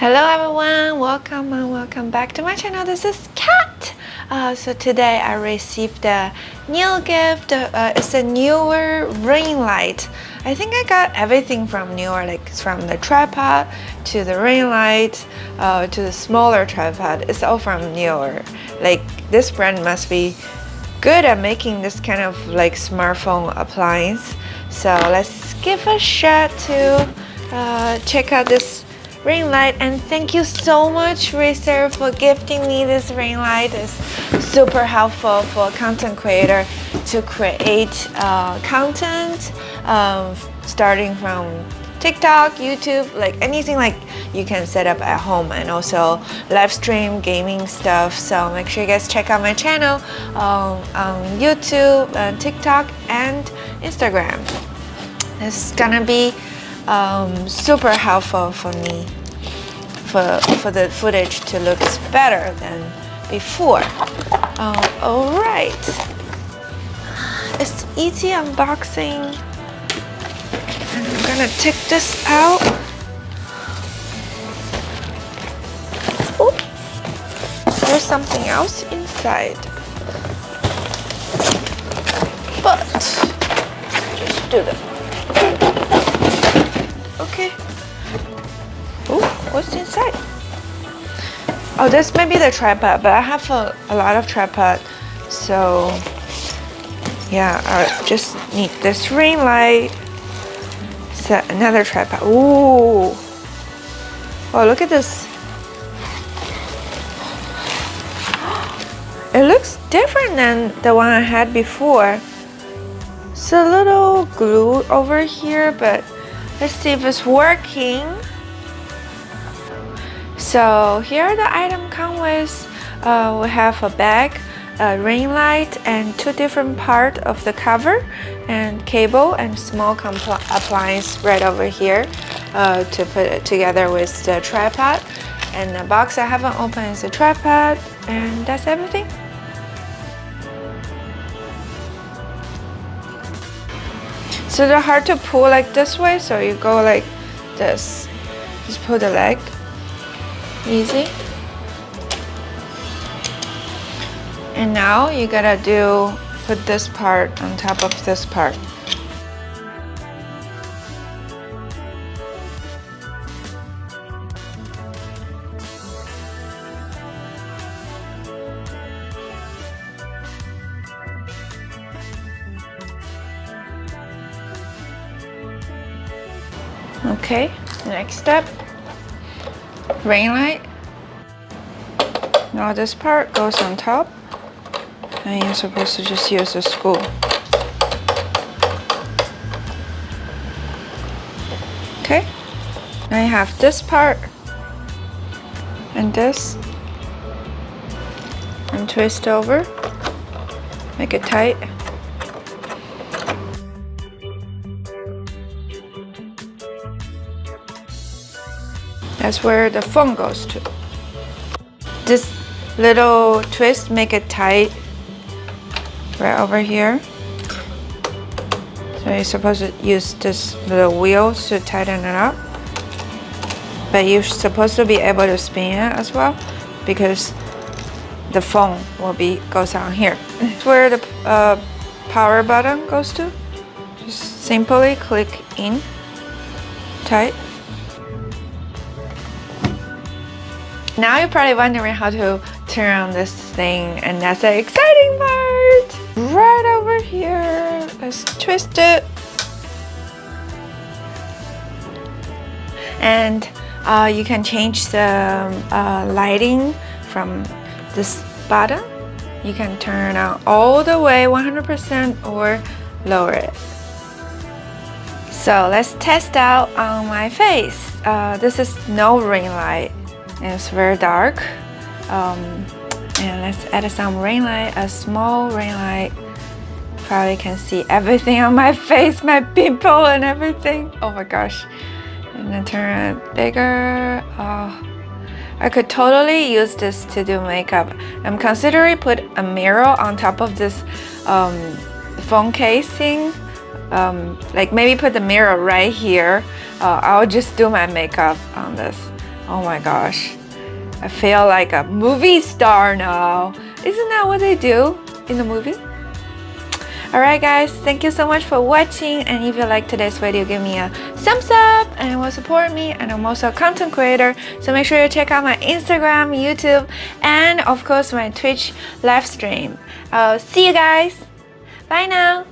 Hello everyone, welcome and welcome back to my channel. This is Kat. So today I received a new gift. It's a Neewer ring light. I think I got everything from Neewer, like from the tripod to the ring light to the smaller tripod. It's all from Neewer. Like this brand must be good at making this kind of like smartphone appliance. So let's give a shot to check out this ring light, and thank you so much, Racer, for gifting me this ring light. It's super helpful for a content creator to create content, starting from TikTok, YouTube, like anything like you can set up at home, and also live stream gaming stuff. So make sure you guys check out my channel on YouTube, TikTok, and Instagram. It's gonna be super helpful for me for the footage to look better than before. All right, it's easy unboxing. And I'm gonna take this out. Oh, there's something else inside, but just do that. Okay. Oh, what's inside? Oh, this may be the tripod, but I have a lot of tripod, so yeah, I just need this ring light. Set another tripod. Ooh. Oh, look at this. It looks different than the one I had before. It's a little glue over here, but let's see if it's working. So here the item come with, we have a bag, a ring light, and two different parts of the cover, and cable and small appliance right over here to put it together with the tripod. And the box I haven't opened is the tripod, and that's everything. So they're hard to pull like this way, so you go like this. Just pull the leg. Easy. And now you gotta put this part on top of this part. Okay, next step, ring light. Now this part goes on top, and you're supposed to just use a screw. Okay, now you have this part and this, and twist over, make it tight. That's where the phone goes to. This little twist make it tight right over here. So you're supposed to use this little wheel to tighten it up. But you're supposed to be able to spin it as well, because the phone goes on here. It's where the power button goes to. Just simply click in, tight. Now you're probably wondering how to turn on this thing, and that's the exciting part! Right over here, let's twist it. And you can change the lighting from this button. You can turn it on all the way 100% or lower it. So let's test out on my face. This is no ring light. It's very dark, and let's add some ring light, a small ring light. Probably can see everything on my face, my pimple and everything. Oh my gosh. And then turn it bigger. Oh, I could totally use this to do makeup. I'm considering put a mirror on top of this phone casing. Like maybe put the mirror right here. I'll just do my makeup on this. Oh my gosh, I feel like a movie star now. Isn't that what they do in the movie? Alright guys, thank you so much for watching, and if you like today's video, give me a thumbs up and it will support me, and I'm also a content creator, so make sure you check out my Instagram, YouTube, and of course my Twitch live stream. I'll see you guys. Bye now.